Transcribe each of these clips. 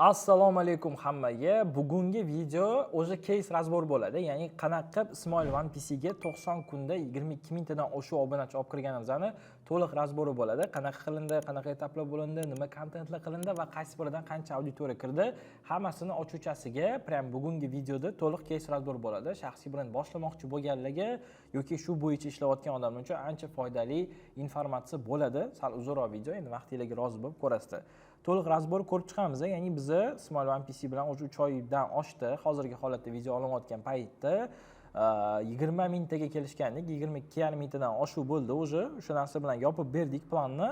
Assalomu alaykum hammaga. Bugungi video o'zi case razbor bo'ladi. Ya'ni qanaqa Ismoil One PC ga 90 kunda 22 mingtadan oshiq obunachi olib kirganimizni to'liq razbori bo'ladi. Qanaqa qilindi, qanaqa etaplar bo'lindi, nima kontentlar qilindi va qaysi biridan qancha auditoriya kirdi, hammasini ochuvchasiga prям bugungi videoda to'liq case razbor bo'ladi. Shaxsiy brend boshlamoqchi bo'lganlarga yoki shu bo'yicha ishlayotgan odamlar uchun ancha foydali informatsiya bo'ladi. Sal uzunroq video, endi vaqtingizga rozi bo'lib ko'rasizlar. To'liq razbor ko'rib chiqamiz. Ya'ni biz Ismoil One PC bilan o'sha 3 oydan oshdi. Hozirgi holatda video olinayotgan paytda 20 mingtaga kelishgandik. 22,5 mingtadan oshuv bo'ldi o'sha. O'sha narsa bilan yopib berdik planni.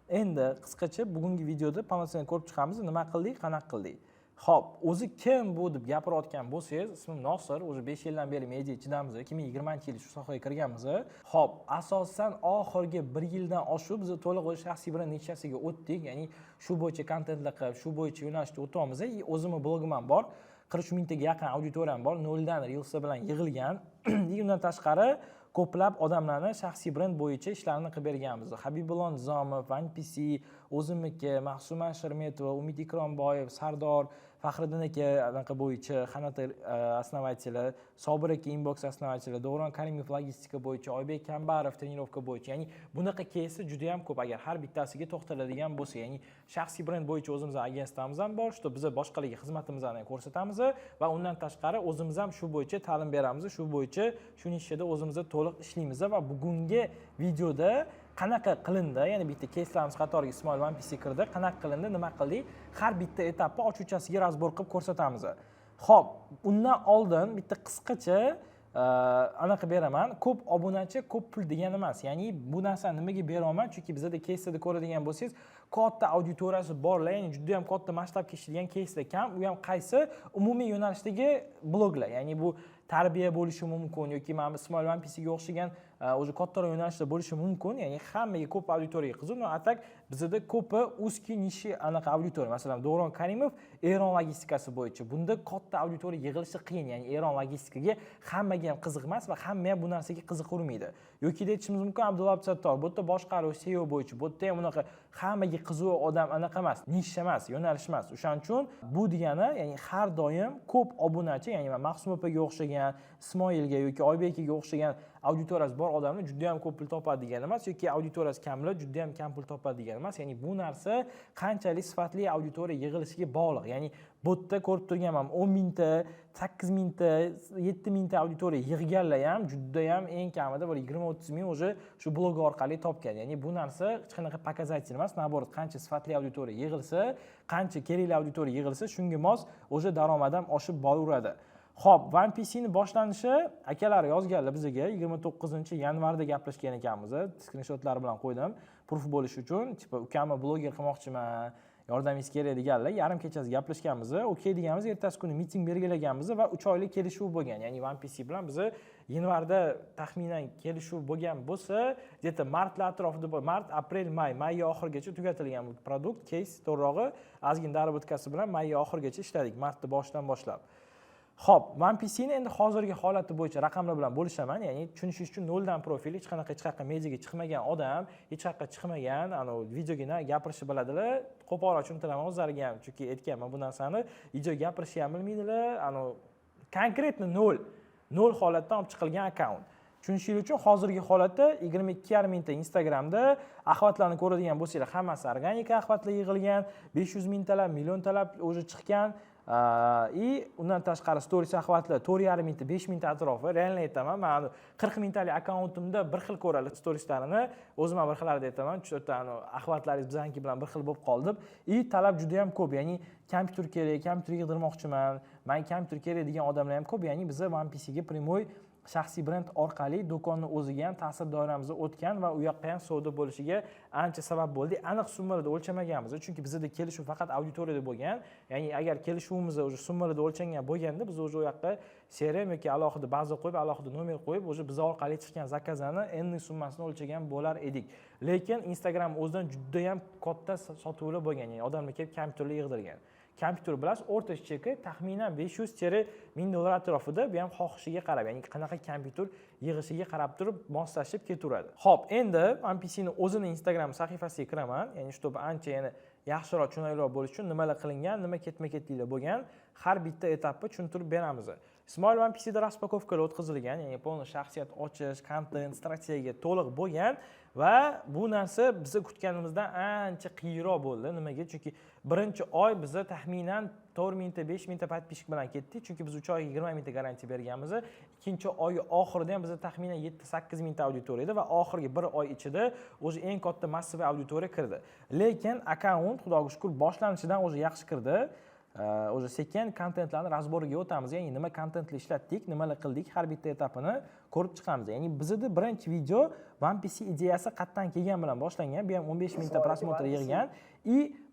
Endi qisqacha bugungi videoda polnosini ko'rib chiqamiz. Nima qildik, qanaqa qildik. Xo'p, o'zi kim bu deb gapirayotgan bo'lsangiz, ismim Nosir, o'zi 5 yildan beri media ichidamiz. 2020-yil shu sohaga kirganmiz. Xo'p, asosan oxirgi 1 yildan oshib biz to'liq o'z shaxsiy brend nishasiga o'tdik. Ya'ni shu bo'yicha kontentlar qilib, shu bo'yicha yo'nalishda o'tyapmiz. O'zimning blogim ham bor. 40 mingtaga yaqin auditoriyam bor. Noldan Reels bilan yig'ilgan. Undan tashqari ko'plab odamlarni shaxsiy brend bo'yicha ishlarini qilib berganmiz. Habibulon Nizomov, One PC, o'zimniki, Mahsuma Shermetova, Umid Ikromboyev, Sardor Faxriddin aka anaqa bo'yicha qanota основатель, Sobir aka inbox основатель, Davron Karimov logistika bo'yicha, Oybek Kambarov trenirovka bo'yicha. Ya'ni bunaqa кейsi juda ham ko'p. Agar har bittasiga to'xtaladigan bo'lsa, ya'ni shaxsiy brend bo'yicha o'zimizning agentsiyamiz ham bor, shu biz boshqalarga xizmatimizni ko'rsatamiz va undan tashqari o'zimiz ham shu bo'yicha ta'lim beramiz, shu bo'yicha shu nishada o'zimizda to'liq ishlaymiz va bugungi videoda qanaqa qilindi, ya'ni bitta keyslarimiz qatoriga Ismoil One PC kirdi, qanaqa qilindi, nima qildik, har bitta etapni ochuvchasiga razbor qilib ko'rsatamiz. Xo'p, undan oldin bitta qisqacha anaqa beraman. Ko'p obunachi ko'p pul degani emas. Ya'ni bu narsani nimaga beraman? Chunki bizda keyslarda ko'radigan bo'lsangiz, katta auditoriyasi borlar, ya'ni juda ham katta masshtabga ishlaydigan keyslar kam. U ham qaysi umumiy yo'nalishdagi bloglar. Ya'ni bu tarbiya bo'lishi mumkin yoki mana Ismoil One PC ga o'xshagan o'zi kattaroq yo'nalishda bo'lishi mumkin. Ya'ni hammaga ko'p auditoriyaga qiziq. No atak bizda ko'pi узкий nishi anaqa auditoriya. Masalan, Davron Karimov Eron logistikasi bo'yicha. Bunda katta auditoriya yig'ilishi qiyin. Ya'ni Eron logistikaga hammaga ham qiziq emas va hamma ham bu narsaga qiziqurmaydi. Yoki aytishimiz mumkin Abdulla Abdusattor, bu yerda boshqaruv SEO bo'yicha, bu yerda ham unaqa hammaga qiziq odam anaqa emas, nish emas, yo'nalish emas. O'shaning uchun bu degani, ya'ni har doim ko'p obunachi, ya'ni Mahsum opaga o'xshagan, Ismoilga yoki Oybekiga o'xshagan auditoriyasi bor odamlar juda ham ko'p pul topadi degani emas, yoki auditoriyasi kamlar juda ham kam pul topadi degani emas. Ya'ni bu narsa qanchalik sifatli auditoriya yig'ilishiga bog'liq. Ya'ni bu yerda ko'rib turganman 10 mingta, 8 mingta, 7 mingta auditoriya yig'ganlar ham juda ham eng kamida bir 20-30 ming o'sha shu blog orqali topgan. Ya'ni bu narsa hech qanaqa показатель emas, naborot qancha sifatli auditoriya yig'ilsa, qancha kerakli auditoriya yig'ilsa, shunga mos o'sha daromad ham oshib boraveradi. Xo'p, One PC ni boshlanishi akalar yozganlar bizga 29-yanvarda gaplashgan ekanmiz. Screenshotlar bilan qo'ydim. Proof bo'lishi uchun, tipa ukamni bloger qilmoqchiman, yordamingiz kerak deganlar. Yarim kechasi gaplashganmiz. Okey deganmiz, ertasi kuni miting belgilaganmiz va 3 oylik kelishuv bo'lgan. Ya'ni One PC bilan biz yanvarda taxminan kelishuv bo'lgan bo'lsa, где-то martlar atrofida, mart, aprel, may oxirigacha tugatilgan bu produkt, case to'g'rirog'i ozgina darabotkasi bilan may oxirigacha ishladik, martda boshidan boshlab. Xo'p, One PC ni endi hozirgi holati bo'yicha raqamlar bilan bo'lishaman. Ya'ni tushunishingiz uchun noldan profil, hech qanaqa mediaga chiqmagan odam, hech qayerga chiqmagan, videoga gapirishni biladilar. Qo'polroq tushuntiraman o'zlariga ham, chunki aytganman bu narsani, video gapirishni ham bilmaydilar. Konkretni nol holatdan olib chiqilgan akkaunt. Tushunishingiz uchun hozirgi holatda 22,5 mingta Instagramda axvatlarni ko'radigan bo'lsanglar, hammasi organik axvatlar yig'ilgan, 500 mingtalab, milliontalab o'zi chiqqan. Undan tashqari stories axvatlar 4,5 mingta, 5 mingta atrofi. Realni aytaman, men 40 mingtalik akkauntimda bir xil ko'radi storieslarini. O'zim ham bir xillarda aytaman, chunki axvatlaringiz bizaniki bilan bir xil bo'lib qoldi. Talab juda ham ko'p. Ya'ni kompyuter kerak, kompyuter yig'dirmoqchiman, men kompyuter kerak degan odamlar ham ko'p. Ya'ni biz One PC ga primoy shaxsiy brend orqali do'konni o'ziga ham ta'sir doiramizda o'tgan va u yoqqa ham savdo bo'lishiga ancha sabab bo'ldi. Aniq summalarda o'lchamaganmiz, chunki bizda kelishuv faqat auditoriyada bo'lgan. Ya'ni agar kelishuvimiz o'sha summalarda o'lchangan bo'lganda, biz o'sha u yoqqa CRM yoki alohida baza qo'yib, alohida nomer qo'yib, o'sha biz orqali chiqqan zakazlarni enlik summasini o'lchagan bo'lar edik. Lekin Instagram o'zidan juda ham katta sotuvlar bo'lgan, ya'ni odamlar kelib kompyuterlar yig'dirgan. Kompyuter bilasiz, o'rtacha cheki taxminan 500-1000 dollar atrofida, bu ham xohishiga qarab, ya'ni qanaqa kompyuter yig'ishiga qarab turib moslashib ketaveradi. Xo'p, endi One PC ni o'zini Instagram sahifasiga kiraman, ya'ni чтобы ancha yana yaxshiroq tushunarliroq bo'lishi uchun nimalar qilingan, nima ketma-ketliklar bo'lgan, har bitta etapni tushuntirib beramiz. Smile One PC'da raspakovkalar o'tkazilgan, ya'ni polniy shaxsiyat ochish, kontent, strategiya to'liq bo'lgan va bu narsa bizni kutganimizdan ancha qiyinroq bo'ldi. Nimaga? Chunki birinchi oy biza taxminan 4 mingta, 5 mingta podpishchik bilan ketdik, chunki biz 3 oyga 20 mingta garantiya berganmiz. Ikkinchi oy oxirida ham bizda taxminan 7-8 mingta auditoriya edi va oxirgi bir oy ichida o'zi eng katta massiv auditoriya kirdi. Lekin akkaunt, xudoga shukr, boshlanishidan o'zi yaxshi kirdi. O'zi sekin kontentlarni razboriga o'tamiz. Ya'ni nima kontentni ishlatdik, nimalar qildik, har bitta etapini ko'rib chiqamiz. Ya'ni bizda birinchi video One PC ideyasi qayerdan kelgan bilan boshlangan. Bu ham 15 mingta prosmotr yig'gan.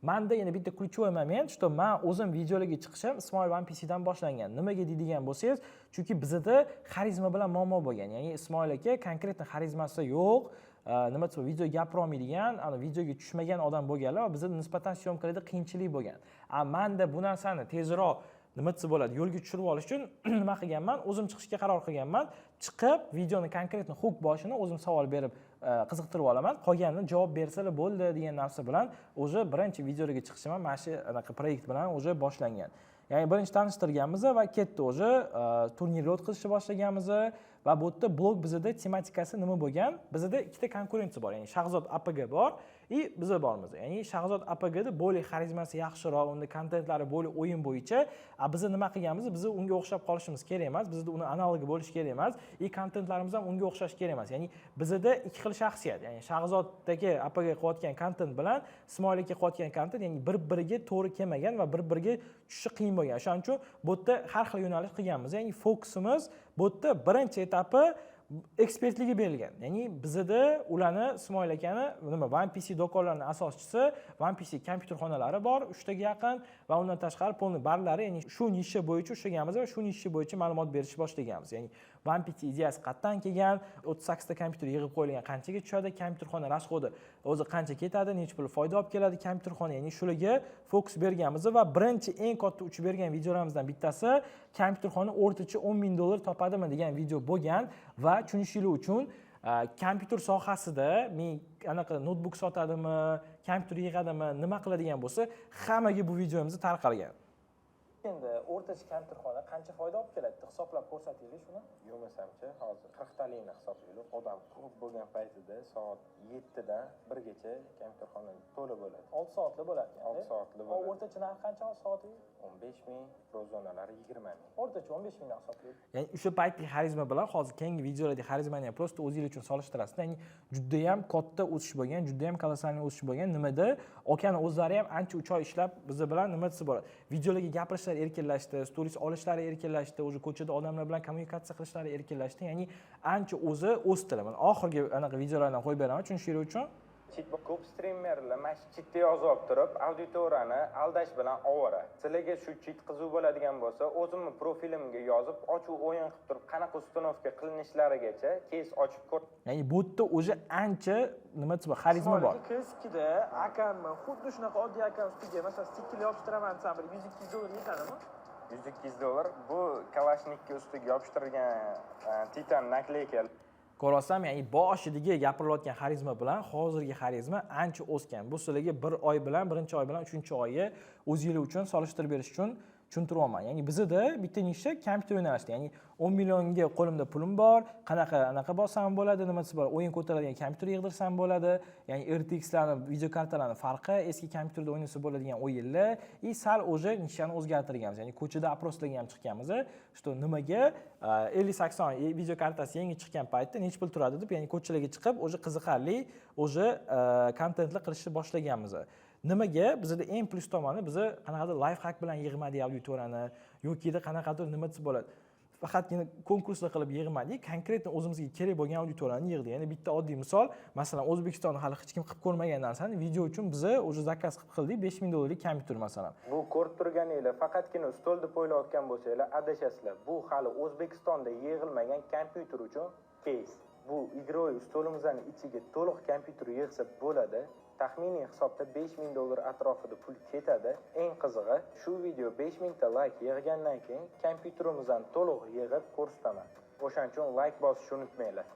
Menda yana bitta ключевой moment, что men o'zim videolarga chiqishim Smile One PC dan boshlangan. Nimaga deydigan bo'lsangiz, chunki bizda xarizma bilan muammo bo'lgan. Ya'ni Ismoil aka konkretni xarizmasi yo'q. Nima desa video gapira olmaydigan, videoga tushmagan odam bo'lganlar va bizda nisbatan syomkalarda qiyinchilik bo'lgan. Menda bu narsani tezroq nima desa bo'ladi, yo'lga tushirib olish uchun nima qilganman? O'zim chiqishga qaror qilganman. Chiqib videoni konkretni hook boshini o'zim savol berib qiziqtirib olaman. Qolganini javob bersalar bo'ldi degan narsa bilan o'zi birinchi videoga chiqishim ham mana shu anaqa proyekt bilan o'zi boshlangan. Ya'ni birinchi tanishtirganmiz va ketdi o'zi turnirga o'tkazishni boshlaganmiz va bu yerda blog bizda tematikasi nima bo'lgan? Bizda ikkita konkurensiya bor. Ya'ni Shahzod APG bor biz bormiz. Ya'ni Shahzod APGda bo'li xarizmasi yaxshiroq, unda kontentlari bo'li o'yin bo'yicha, biz nima qilganmiz? Biz unga o'xshab qolishimiz kerak emas, bizda uni analogi bo'lish kerak emas, kontentlarimiz ham unga o'xshash kerak emas. Ya'ni bizda ikki xil shaxsiyat, ya'ni Shahzoddagi APG qilayotgan kontent bilan Ismoil aka qilayotgan kontent, ya'ni bir-biriga to'g'ri kelmagan va bir-biriga tushishi qiyin bo'lgan. O'shaning uchun bu yerda har xil yo'nalish qilganmiz. Ya'ni fokusimiz bu yerda birinchi etapi ekspertligi berilgan. Ya'ni bizda ularni Ismoil akani nima One PC do'konlarining asoschisi, One PC kompyuter xonalari bor, 3 taga yaqin va undan tashqari polni barlari, ya'ni shu nisha bo'yicha ushlaganmiz va shu nisha bo'yicha ma'lumot berishni boshlaganmiz. Ya'ni One PC ideyasi qayerdan kelgan, 38 ta kompyuter yig'ib qo'yilgan qanchaga tushadi, kompyuter xona rasxodi o'zi qancha ketadi, necha pul foyda olib keladi kompyuter xona, ya'ni shularga fokus berganmiz va birinchi eng katta uchib bergan videolarimizdan bittasi kompyuter xona o'rtacha $10,000 topadimi degan video bo'lgan va tushunishingiz uchun kompyuter sohasida men anaqa notebook sotadimi, kompyuter yig'adimi, nima qiladigan bo'lsa, hammaga bu videomizni tarqalgan. Endi o'rtacha kompyuter xona qancha foyda olib keladi? Hisoblab ko'rsataylik shuni. Yo'masamcha hozir 40 talikni hisoblaylik. Odam ko'p bo'lgan paytida soat 7 dan 1 gacha kompyuter xona to'la bo'ladi. 6 soatli bo'ladi. 6 soatli bo'ladi. O'rtacha narxi qancha soatiga? 15 ming, prozonalari 20 ming. O'rtacha 15 mingdan hisoblaylik. Ya'ni o'sha paytdagi xarizma bilan hozir keyingi videolardagi xarizmani ham prosta o'zingiz uchun solishtirasiz. Ya'ni juda ham katta o'sish bo'lgan, juda ham kolossalniy o'sish bo'lgan. Nimada? Okani o'zlari ham ancha 3 oy ishlab biz bilan nima desa bo'ladi. Videolarga gapirishlar erkinlashdi, stories olishlari erkinlashdi, o'zi ko'chada odamlar bilan kommunikatsiya qilishlari erkinlashdi. Ya'ni ancha o'zi o'sdi. Mana oxirgi anaqa videolardan qo'yib beraman tushunishingiz uchun. Ko'p streamerlar mana shu chitda yozib olib turib, auditoriyani aldash bilan ovora. Sizlarga shu chit qiziq bo'ladigan bo'lsa, o'zimni profilimga yozib, ochiq o'yin qilib turib, qanaqa uстановка qilinishlarigacha keys ochib ko'r. Ya'ni bu yerda o'zi ancha nima desa xarizma bor. Keskida akamni xuddi shunaqa oddiy akam ustiga masalan stikker yopishtiraman desam, $100-200 yetadimi? $100-200 bu Kalashnikka ustiga yopishtirilgan titan nakleyka. Ko'rasam, ya'ni boshidagi gapirilayotgan xarizma bilan hozirgi xarizma ancha o'sgan. Bu sizlarga bir oy bilan, birinchi oy bilan uchinchi oyga o'zingiz uchun solishtirib berish uchun tushuntiryapman. Ya'ni bizda bitta nisha kompyuter yo'nalishida, ya'ni 10 millionga qo'limda pulim bor, anaqa bosam bo'ladi, nima desa bo'ladi, o'yin ko'taradigan kompyuter yig'dirsam bo'ladi. Ya'ni RTX larni, video kartalarning farqi, eski kompyuterda o'ynasa bo'ladigan o'yinlar, sal o'zi nishani o'zgartirganmiz. Ya'ni ko'chada aproslarga ham chiqqanmiz. Что nimaga 5080 video kartasi yangi chiqqan paytda necha pul turadi deb, ya'ni ko'chalarga chiqib, o'zi qiziqarli, o'zi kontentlar qilishni boshlaganmiz. Nimaga? Bizda eng plus tomoni, biz qanaqadir life hack bilan yig'madik auditoriyani yoki qanaqadir nima desa bo'ladi. Faqatgina konkurslar qilib yig'madik, konkretni o'zimizga kerak bo'lgan auditoriyani yig'dik. Ya'ni bitta oddiy misol, masalan, O'zbekistonda hali hech kim qilib ko'rmagan narsani video uchun biz o'zi zakaz qildik, $5,000 kompyuter masalan. Bu ko'rib turganinglar, faqatgina stol deb o'ylayotgan bo'lsanglar, adashasizlar. Bu hali O'zbekistonda yig'ilmagan kompyuter uchun case. Bu igroy stolimizning ichiga to'liq kompyuter yig'sa bo'ladi. Taxminiy hisobda $5,000 atrofida pul ketadi. Eng qizig'i, shu video 5,000 ta like yig'gandan keyin kompyuterimizdan to'liq yig'ib ko'rsataman. O'shaning uchun like bosishni unutmanglar.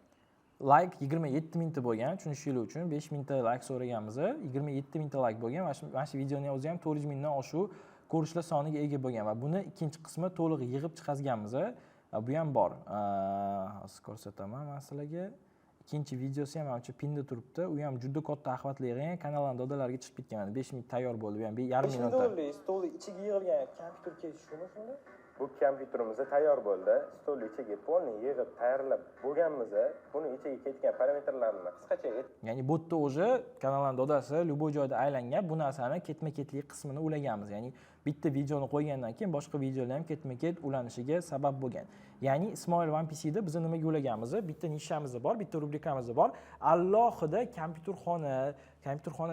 like 27 mingta bo'lgan, tushunishingiz uchun 5 mingta like so'raganmiz. 27 mingta like bo'lgan. Mana shu videoning o'zi ham 400 mingdan oshuv ko'rishlar soniga ega bo'lgan va buni ikkinchi qismi to'liq yig'ib chiqazganmiz. Bu ham bor. Hozir ko'rsataman men sizlarga. Ikkinchi videosi ham mana shu pinda turibdi. U ham juda katta axlatli yig'gan, kanaldan dodalarga chiqib ketgan. 5 ming tayyor bo'ldi. Bu ham 1,5 millionta. Stolni ichiga yig'ilgan kompyuter keyish shumi shunda? Bu kompyuterimiz tayyor bo'ldi. Stol ichiga polni yig'ib tayyorlab bo'lganmiz. Buni ichiga ketgan parametrlarni qisqacha ya'ni bu yerda o'zi kanaldan dodasi любой joyda aylangan. Bu narsani ketma-ketlik qismini ulaganmiz. Ya'ni bitta videoni qo'ygandan keyin boshqa videolar ham ketma-ket ulanishiga sabab bo'lgan. Ya'ni Ismoil One PC'da biz nimaga ulaganmiz? Bitta nishamiz bor, bitta rubrikamiz bor. Alohida kompyuter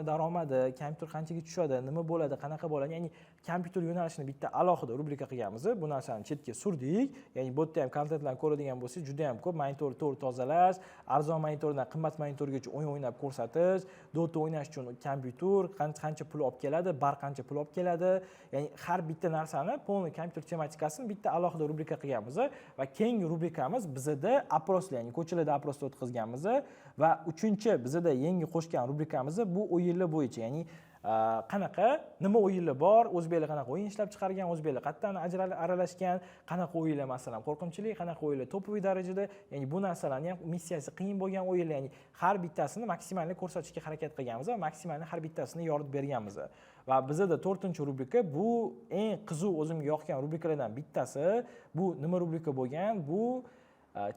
daromadi, kompyuter qanchaga tushadi, nima bo'ladi, qanaqa bo'ladi. Ya'ni kompyuter yo'nalishini bitta alohida rubrika qilganmiz. Bu narsani chetga surdik. Ya'ni bu yerda ham kontentlarni ko'radigan bo'lsangiz, juda ham ko'p monitorni to'g'ri tozalash, arzon monitordan qimmat monitorgacha o'ynab ko'rsatish, Dota o'ynash uchun kompyuter qancha pul olib keladi, bar qancha pul olib keladi. Ya'ni har bitta narsani polni kompyuter tematikasini bitta alohida rubrika qilganmiz va keyingi rubrikamiz bizda oproslar, ya'ni ko'chalarda oproslar o'tkazganmiz va uchinchi bizda yangi qo'shgan rubrikamiz bu o'yinlar bo'yicha, ya'ni qanaqa nima o'yinlar bor, o'zbeklar qanaqa o'yin ishlab chiqargan, o'zbeklar qayerdan aralashgan, qanaqa o'yinlar masalan qo'rqinchli, qanaqa o'yinlar topoviy darajada, ya'ni bu narsalarni ham missiyasi qiyin bo'lgan o'yinlar, ya'ni har bittasini maksimalni ko'rsatishga harakat qilganmiz va maksimalni har bittasini yoritib berganmiz. Va bizda 4-rubrika bu eng qiziq, o'zimga yoqgan rubrikalardan bittasi. Bu nima rubrika bo'lgan? Bu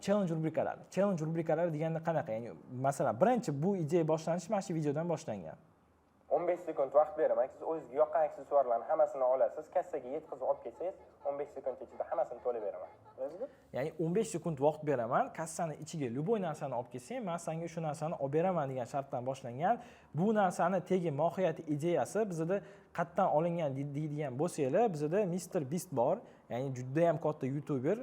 challenge rubrikalari. Challenge rubrikalari deganda qanaqa? Ya'ni masalan, birinchi bu ideya boshlanishi mana shu videodan boshlangan. 15 sekund vaqt beraman. Siz o'zingizga yoqqan aksessuarlarni hammasini olasiz, kassaga yetkazib olib kelsangiz, 15 sekund ichida hammasini to'lab beraman. Ya'ni 15 sekund vaqt beraman, kassani ichiga любой narsani olib kelsang, men senga shu narsani olib beraman degan shartdan boshlangan. Bu narsani tegi mohiyati ideyasi bizda qayerdan olingan deydigan bo'lsanglar, bizda Mr Beast bor. Ya'ni juda ham katta YouTuber,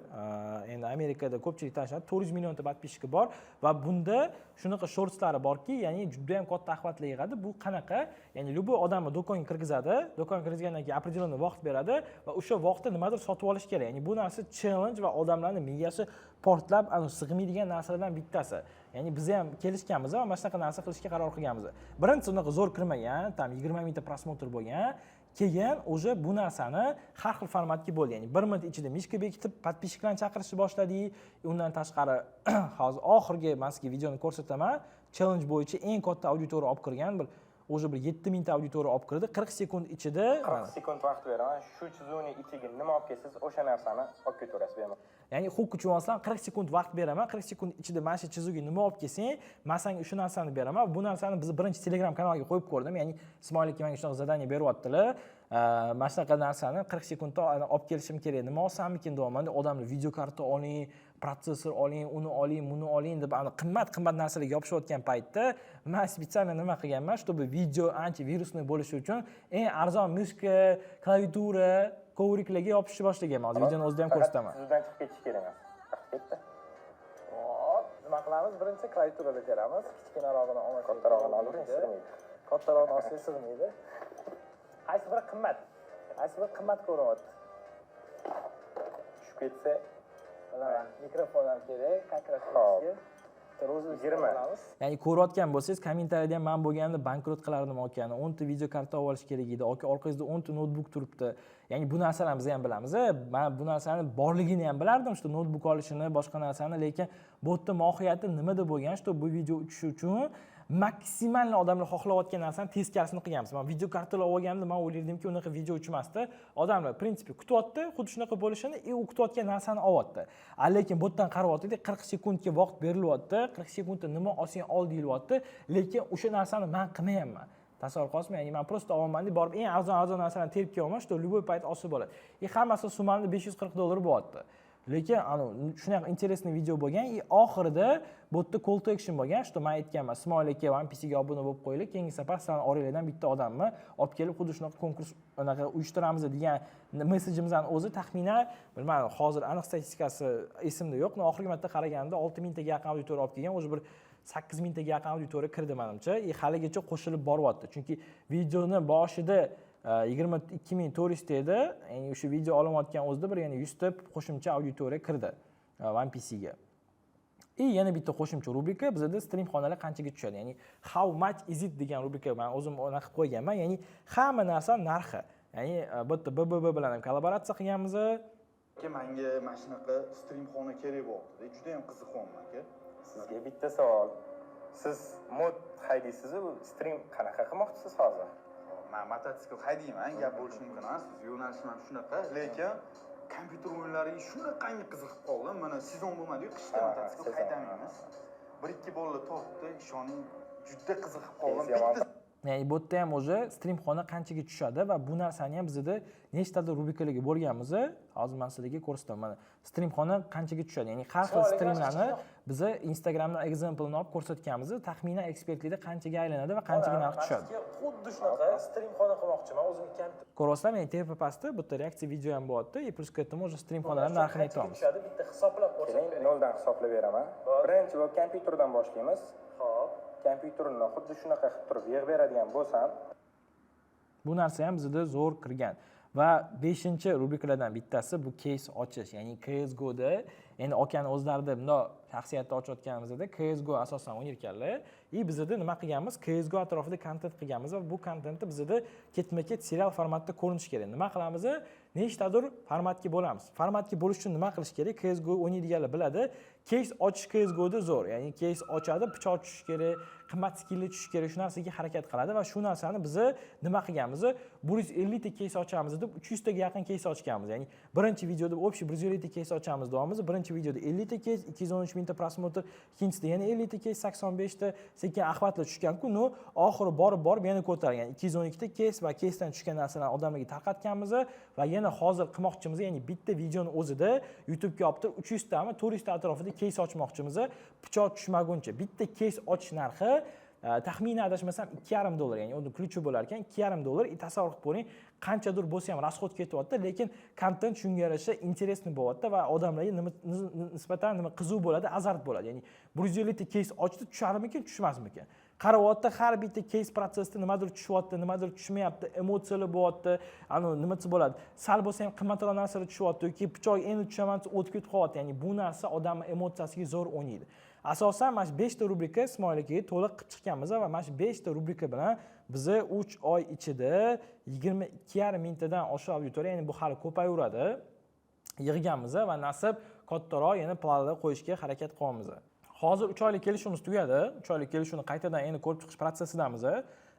endi Amerikada ko'pchilik tanishadi, 400 millionta podpishchiki bor va bunda shunaqa shortslari borki, ya'ni juda ham katta axlatlar yig'adi. Bu qanaqa? Ya'ni любой odamni do'konga kirgizadi, do'konga kirgizgandan keyin определенный vaqt beradi va o'sha vaqtda nimadir sotib olish kerak. Ya'ni bu narsa challenge va odamlarning miyasi portlab, sig'maydigan narsalardan bittasi. Ya'ni biz ham kelishganmiz va mana shunaqa narsa qilishga qaror qilganmiz. Birinchi unaqa zo'r kirmagan, tam 20 mingta prosmotr bo'lgan. Keyin o'sha bu narsani har xil formatga bo'ldi. Ya'ni 1 minut ichida mishka bekitib, podpishchiklarni chaqirishni boshladik. Undan tashqari hozir oxirgi mazkur videoni ko'rsataman. Challenge bo'yicha eng katta auditoriya olib kirgan bir 7 mingta auditoriya olib kirdi. 40 sekund ichida 40 sekund vaqt beraman. Shu chizuvning ichiga nima olib kelsiz, o'sha narsani olib ketaverasiz bemalol. Ya'ni hook uchun olsam 40 sekund vaqt beraman. 40 sekund ichida mana shu chizuvga nima olib kelsang, men senga shu narsani beraman. Bu narsani biz birinchi Telegram kanaliga qo'yib ko'rdim. Ya'ni Ismoil aka menga shunaqa zadaniya beryaptilar. Mana shunaqa narsani 40 sekundda olib kelishim kerak. Nima olsammikin deyapman. Odamlar video karta oling, protsessor oling, uni oling, buni oling deb qimmat narsalarga yopishayotgan paytda men spesial nima qilganman, чтобы video ancha virusli bo'lishi uchun eng arzon mishka, klaviatura, kovriklarga yopishni boshlaganman. Hozir videoni o'zida ham ko'rsataman. Sizdan chiqib ketish kerak emas. Ketdi. Hop, nima qilamiz? Birinchi klaviaturaga teramiz. Kichkinarog'ini olib, Kattarog'ini olib sig'maydi. Kattarog'ini olsa sig'maydi. Qaysi biri qimmat? Qaysi biri qimmat ko'ryapti? Tushib ketsa, Mikrofon ham kerak, kontrastga. 20. Ya'ni ko'rayotgan bo'lsangiz, kommentariyada ham men bo'lganimda bankrot qilardim okani. 10 ta video karta olib olish kerak edi. Orqangizda 10 ta notebook turibdi. Ya'ni bu narsalarni biz ham bilamiz. Men bu narsani borligini ham bilardim, shu notebook olishini, boshqa narsani, lekin bu yerda mohiyati nimada bo'lgan, shu bu video uchishi uchun maksimal odamlar xohlayotgan narsani teskarisini qilganmiz. Men video kartalar olganimda men o'ylardimki, unaqa video uchmasdi. Odamlar prinsipi kutyapti, xuddi shunaqa bo'lishini, u kutayotgan narsani olyapti. Lekin bu yerdan qarayotdik, 40 sekundga vaqt berilyapti. 40 sekundda nima olsang ol deyilyapti, lekin o'sha narsani men qilmayapman. Tasavvur qilasizmi? Ya'ni men prosta olmaman deb borib eng arzon narsalarni terib kelaman, shu любой payt olsa bo'ladi. Hammasi summasi $540 bo'lyapti. Lekin shunaqa interesniy video bo'lgan, oxirida bu yerda call to action bo'lgan, shu men aytganman, Ismoil aka One PC'ga obuna bo'lib qo'yinglar, keyingi safar sizlarni oranglardan bitta odamni olib kelib xuddi shunaqa konkurs uyushtiramiz degan messenjimizdan o'zi taxminan, bilmadim, hozir aniq statistikasi esimda yo'q, oxirgi marta qaraganimda 6000 taga yaqin auditoriya olib kelgan, o'zi bir 8000 taga yaqin auditoriya kirdi menimcha. Haligacha qo'shilib boryapti. Chunki videoni boshida 22.400 edi. Ya'ni o'sha video olinayotgan o'zida bir yana 100 ta qo'shimcha auditoriya kirdi One PC'ga. yana bitta qo'shimcha rubrika bizda stream xonalar qanchaga tushadi. Ya'ni how much is it degan rubrika men o'zim anaqa qilib qo'yganman. Ya'ni hamma narsa narxi. Ya'ni bu yerda BBB bilan ham kollaboratsiya qilganmiz. Menga mana shunaqa stream xona kerak bo'ldi. Juda ham qiziqyapman aka. Sizga bitta savol. Siz mod haydaysiz-ku, stream qanaqa qilmoqchisiz hozir? Men mototsikl haydayman, gap bo'lishi mumkin emas. Yo'nalishim ham shunaqa, lekin kompyuter o'yinlariga shunaqangi qiziqib qoldim. Mana sezon bo'lmadi-yu, qishda mototsikl haydamaymiz. 1-2 bolalar topdi, ishoning juda qiziqib qoldim. Bitta Ya'ni bu yerda ham o'zi stream xona qanchaga tushadi va bu narsani ham bizda nechtadir rubrikalarga bo'lganmiz. Hozir men sizlarga ko'rsataman. Mana stream xona qanchaga tushadi. Ya'ni har xil streamlarni biz Instagramdan example-ni olib ko'rsatganmiz. Taxminan ekspertlikda qanchaga aylanadi va qanchaga narx tushadi. Xuddi shunaqa stream xona qilmoqchiman o'zim kompyuter. Ko'ryapsizlar, men tepa pastda bu yerda reaksiya video ham bo'lyapti. И plus ketdim o'sha stream xonalarning narxini aytamiz. Tushadi, bitta hisoblab ko'rsatib bering. Noldan hisoblab beraman. Birinchi bo'lib kompyuterdan boshlaymiz. Xo'p. Kompyuterni xuddi shunaqa qilib turib yig'ib beradigan bo'lsam, Bu narsa ham bizda zo'r kirgan. Va 5-rubrikalardan bittasi bu case ochish. Ya'ni CS:GO da, endi okani o'zlarida bundoq shaxsiyatni ochayotganimizda CS:GO asosan o'ynayotganlar. Bizda nima qilganmiz? CS:GO atrofida kontent qilganmiz va bu kontentni bizda ketma-ket serial formatda ko'rinishi kerak. Nima qilamiz? Nechtadir formatga bo'lamiz. Formatga bo'lish uchun nima qilish kerak? CS:GO o'ynaydiganlar biladi. Case ochish CS:GO da zo'r. Ya'ni case ochadi, pichoq tushish kerak, qimmat skillli tushish kerak, shu narsaga harakat qiladi va shu narsani biz nima qilganmiz? 150 ta case ochamiz deb 300 taga yaqin case ochganmiz. Ya'ni birinchi videoda общий 150 ta case ochamiz deyapmiz. Birinchi videoda 50 ta case, 213 mingta prosmotr, ikkinchisida yana 50 ta case, 85 ta sekin axvatlar tushgan-ku, no oxiri borib yana ko'targan. 212 ta case va casedan tushgan narsalarni odamlarga tarqatganmiz va yana hozir qilmoqchimiz, ya'ni bitta videoni o'zida YouTube'ga olib turib 300 tami, 400 ta atrofida case ochmoqchimiz. Pichoq tushmaguncha bitta case ochish narxi taxminan adashmasam $2.5, ya'ni unda ключи bo'lar ekan $2.5. Tasavvur qilib ko'ring, qanchadir bo'lsa ham расход ketyapti, lekin kontent shunga yarasha интересный bo'lyapti va odamlarga nisbatan nima qiziq bo'ladi, azart bo'ladi. Ya'ni 150 ta case ochdi, tusharmikin, tushmasmikin? Qarayapti, har bitta case protsessda nimadir tushyapti, nimadir tushmayapti, emotsiyalar bo'lyapti, nimasi bo'ladi. Sal bo'lsa ham qimmatroq narsalar tushyapti yoki pichoq endi tushaman, o'tib ketib qolyapti. Ya'ni bu narsa odamning emotsiyasiga zo'r o'ynaydi. Asosan mana shu 5 ta rubrika Ismoil akaga to'liq qilib chiqqanmiz va mana shu 5 ta rubrika bilan biz 3 oy ichida 22,5 mingtadan oshiq auditoriya, ya'ni bu hali ko'payaveradi, yig'ganmiz va nasib kattaroq yana planlar qo'yishga harakat qilyapmiz. Hozir 3 oylik kelishuvimiz tugadi. 3 oylik kelishuvni qaytadan endi ko'rib chiqish prosessidamiz.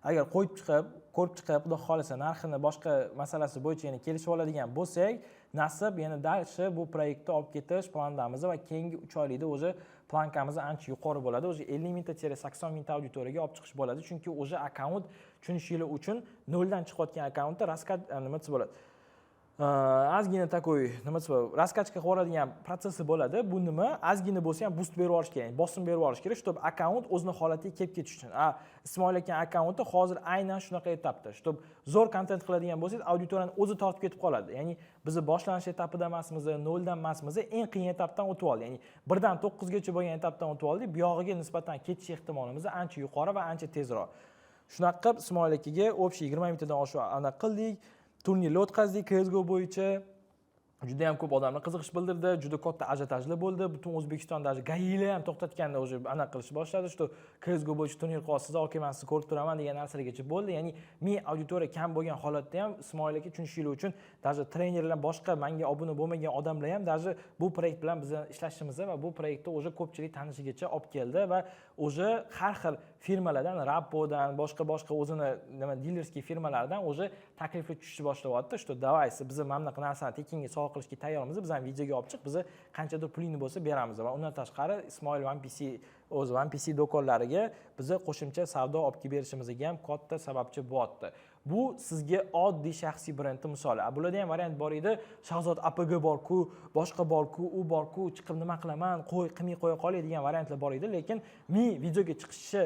Agar ko'rib chiqib, xudo xolasa narxini boshqa masalasi bo'yicha yana kelishib oladigan bo'lsak, nasib yana dalshi bu proyektni olib ketish planidamiz va keyingi 3 oylikda o'zi plankamiz ancha yuqori bo'ladi. O'zi 50 mingta-80 mingta auditoriyaga olib chiqish bo'ladi, chunki o'zi akkaunt tushunishinglar uchun noldan chiqayotgan akkauntda raskat nimasi bo'ladi. Ozgina takoy nimasi bor, raskachka qilib yuboradigan protsessi bo'ladi. Bu nima? Ozgina bo'lsa ham boost berib yuborish kerak, bosim berib yuborish kerak, чтобы akkaunt o'zini holatiga kelib ketish uchun. Ismoil aka akkaunti hozir aynan shunaqa etapda. Чтобы zo'r kontent qiladigan bo'lsangiz, auditoriyani o'zi tortib ketib qoladi. Ya'ni biz boshlanish etapida emasmiz, noldan emasmiz, eng qiyin etapdan o'tib oldik. Ya'ni 1 dan 9 gacha bo'lgan etapdan o'tib oldik. Bu yog'iga nisbatan ketish ehtimolimiz ancha yuqori va ancha tezroq. Shunaqa qilib Ismoil akaga общий 20 mingtadan oshiq anaqa qildik. Turnirlar o'tkazdik CS:GO bo'yicha. Juda ham ko'p odamlar qiziqish bildirdi, juda katta ajotajlar bo'ldi. Butun O'zbekistonda gayilar ham to'xtatganda o'zi anaqa qilish boshladi, что CS:GO bo'yicha turnir qilasiz, okey, men sizni ko'rib turaman degan narsalargacha bo'ldi. Ya'ni men auditoriya kam bo'lgan holatda ham Ismoil aka tushunishinglar uchun, даже trenerlar, boshqa menga obuna bo'lmagan odamlar ham даже bu proyekt bilan biz ishlashimiz va bu proyektni o'zi ko'pchilik tanishigacha olib keldi va o'zi har xil firmalardan, Rappodan, boshqa o'zini nima dilerskiy firmalardan o'zi takliflar tushishni boshlayapti, что давай, biz mana bunaqa narsani tekinga sovg'a qilishga tayyormiz, biz ham videoga olib chiq, biz qanchadir pulingni bo'lsa beramiz va undan tashqari Ismoil One PC o'z One PC do'konlariga biz qo'shimcha savdo olib kelib berishimizga ham katta sababchi bo'lyapti. Bu sizga oddiy shaxsiy brendning misoli. Bularda ham variant bor edi. Shahzod APG bor-ku, boshqa bor-ku, u bor-ku, chiqib nima qilaman, qilmay qo'ya qolay degan variantlar bor edi, lekin men videoga chiqishi,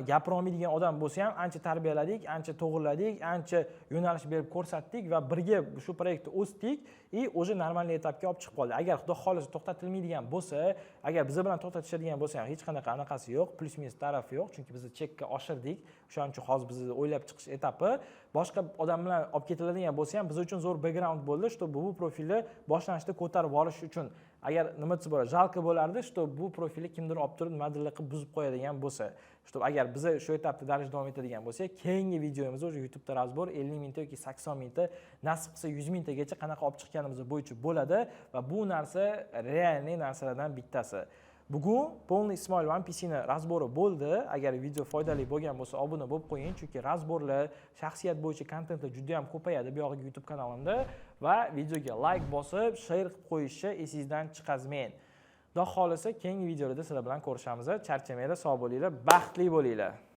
gapira olmaydigan odam bo'lsa ham ancha tarbiyaladik, ancha to'g'irladik, ancha yo'nalish berib ko'rsatdik va birga shu proyektni o'sdik va o'zi normal etapga olib chiqib qoldi. Agar xudo xolisa to'xtatilmaydigan bo'lsa, agar biz bilan to'xtatishadigan bo'lsa ham hech qanaqa anaqasi yo'q, plus minus tarafi yo'q, chunki biz chekka oshirdik. O'shaning uchun hozir biz o'ylab chiqish etapi. boshqa odam bilan olib ketiladigan bo'lsa ham biz uchun zo'r background bo'ldi, что bu profilni boshlanishda ko'tarib olish uchun. Agar nima desa bo'ladi, jalqi bo'lardi, что bu profilni kimdir olib turib nimadirlar qilib buzib qo'yadigan bo'lsa. Что agar biz shu etapda daraj davom etadigan bo'lsak, keyingi videomizda o'sha YouTube'da razbor 50 mingta yoki 80 mingta, nasib qilsa 100 mingtagacha qanaqa olib chiqqanimiz bo'yicha bo'ladi va bu narsa realniy narsalardan bittasi. Bugun полный Ismoil One PC ni razbori bo'ldi. Agar video foydali bo'lgan bo'lsa, obuna bo'lib qo'ying, chunki razborlar, shaxsiyat bo'yicha kontentlar juda ham ko'payadi bu yog'iga YouTube kanalimda va videoga like bosib, share qilib qo'yishni esingizdan chiqazmang. Xudo xolisa keyingi videolarda sizlar bilan ko'rishamiz. Charchamanglar, sog' bo'linglar, baxtli bo'linglar.